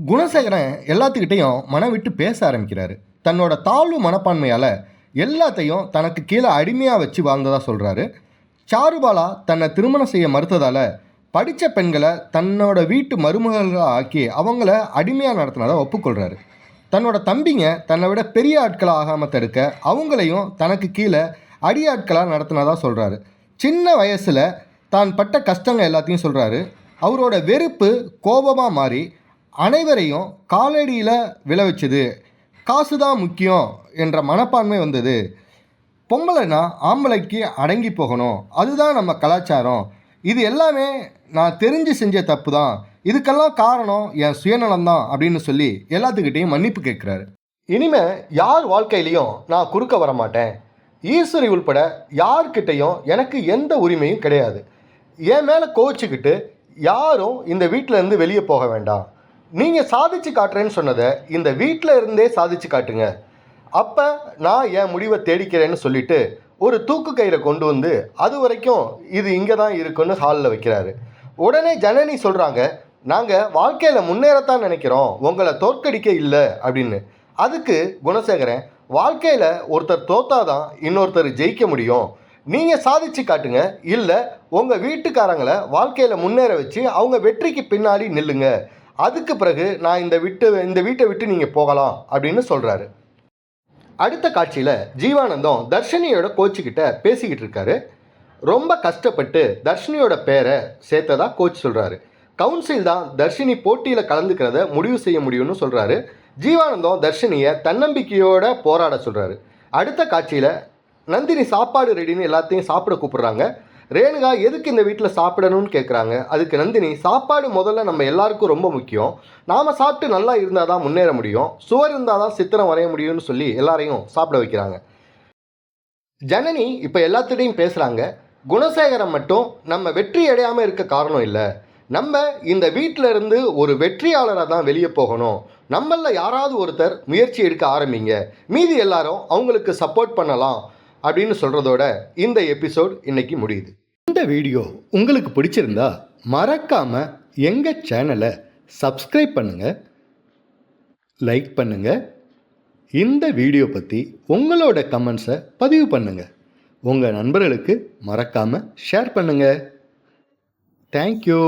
குணசேகரன் எல்லாத்துக்கிட்டையும் மனம் விட்டு பேச ஆரம்பிக்கிறாரு. தன்னோட தாழ்வு மனப்பான்மையால் எல்லாத்தையும் தனக்கு கீழே அடிமையாக வச்சு வாழ்ந்ததாக சொல்கிறாரு. சாருபாலா தன்னை திருமணம் செய்ய மறுத்ததால் படித்த பெண்களை தன்னோட வீட்டு மருமகளாக ஆக்கி அவங்கள அடிமையாக நடத்தினதை ஒப்புக்கொள்கிறாரு. தன்னோட தம்பிங்க தன்னை விட பெரிய ஆட்களாக ஆகாமல் தடுக்க அவங்களையும் தனக்கு கீழே அடியாட்களாக நடத்தினதாக சொல்கிறாரு. சின்ன வயசில் தான் பட்ட கஷ்டங்கள் எல்லாத்தையும் சொல்கிறாரு. அவரோட வெறுப்பு கோபமாக மாறி அனைவரையும் காலடியில் விளைவிச்சது. காசு தான் முக்கியம் என்ற மனப்பான்மை வந்தது. பொம்பளைனா ஆம்பளைக்கு அடங்கி போகணும், அதுதான் நம்ம கலாச்சாரம், இது எல்லாமே நான் தெரிஞ்சு செஞ்ச தப்பு தான், இதுக்கெல்லாம் காரணம் என் சுயநலம்தான் அப்படின்னு சொல்லி எல்லாத்துக்கிட்டையும் மன்னிப்பு கேட்குறாரு. இனிமேல் யார் வாழ்க்கையிலையும் நான் குறுக்க வர மாட்டேன். ஈஸ்வரி உள்பட யார்கிட்டையும் எனக்கு எந்த உரிமையும் கிடையாது. என் மேலே கோவிச்சுக்கிட்டு யாரும் இந்த வீட்டிலேருந்து வெளியே போக வேண்டாம். நீங்கள் சாதிச்சு காட்டுறேன்னு சொன்னதை இந்த வீட்டில் இருந்தே சாதிச்சு காட்டுங்க. அப்போ நான் என் முடிவை தேடிக்கிறேன்னு சொல்லிட்டு ஒரு தூக்கு கயிறை கொண்டு வந்து அது வரைக்கும் இது இங்கே தான் இருக்குன்னு ஹாலில் வைக்கிறாரு. உடனே ஜனனி சொல்கிறாங்க, நாங்கள் வாழ்க்கையில் முன்னேறத்தான் நினைக்கிறோம், உங்களை தோற்கடிக்க இல்லை அப்படின்னு. அதுக்கு குணசேகரன், வாழ்க்கையில் ஒருத்தர் தோத்தாதான் இன்னொருத்தர் ஜெயிக்க முடியும், நீங்கள் சாதிச்சு காட்டுங்க, இல்லை உங்கள் வீட்டுக்காரங்களை வாழ்க்கையில் முன்னேற வச்சு அவங்க வெற்றிக்கு பின்னாடி நில்லுங்க, அதுக்கு பிறகு நான் இந்த வீட்டை விட்டு நீங்கள் போகலாம் அப்படின்னு சொல்கிறாரு. அடுத்த காட்சியில் ஜீவானந்தம் தர்ஷினியோட கோச்சுக்கிட்ட பேசிக்கிட்டு இருக்காரு. ரொம்ப கஷ்டப்பட்டு தர்ஷினியோட பேரை சேர்த்ததா கோச் சொல்கிறாரு. கவுன்சில் தான் தர்ஷினி போட்டியில் கலந்துக்கிறத முடிவு செய்ய முடியும்னு சொல்கிறாரு. ஜீவானந்தம் தர்ஷினியை தன்னம்பிக்கையோட போராட சொல்கிறாரு. அடுத்த காட்சியில் நந்தினி சாப்பாடு ரெடின்னு எல்லாத்தையும் சாப்பிட கூப்பிட்றாங்க. ரேணுகா எதுக்கு இந்த வீட்டில் சாப்பிடணும்னு கேட்குறாங்க. அதுக்கு நந்தினி, சாப்பாடு முதல்ல நம்ம எல்லாருக்கும் ரொம்ப முக்கியம், நாம் சாப்பிட்டு நல்லா இருந்தால் தான் முன்னேற முடியும், சுவர் இருந்தால் தான் சித்திரம் வரைய முடியும்னு சொல்லி எல்லாரையும் சாப்பிட வைக்கிறாங்க. ஜனனி இப்போ எல்லாத்துடையும் பேசுகிறாங்க. குணசேகரம் மட்டும் நம்ம வெற்றி அடையாமல் இருக்க காரணம் இல்லை, நம்ம இந்த வீட்டில் இருந்து ஒரு வெற்றியாளராக தான் வெளியே போகணும், நம்மளில் யாராவது ஒருத்தர் முயற்சி எடுக்க ஆரம்பிங்க, மீதி எல்லாரும் அவங்களுக்கு சப்போர்ட் பண்ணலாம் அப்படின்னு சொல்கிறதோட இந்த எபிசோட் இன்னைக்கு முடியுது. இந்த வீடியோ உங்களுக்கு பிடிச்சிருந்தா மறக்காமல் எங்கள் சேனலை சப்ஸ்கிரைப் பண்ணுங்கள், லைக் பண்ணுங்கள், இந்த வீடியோ பற்றி உங்களோட கமெண்ட்ஸை பதிவு பண்ணுங்கள், உங்கள் நண்பர்களுக்கு மறக்காமல் ஷேர் பண்ணுங்கள். தேங்க்யூ.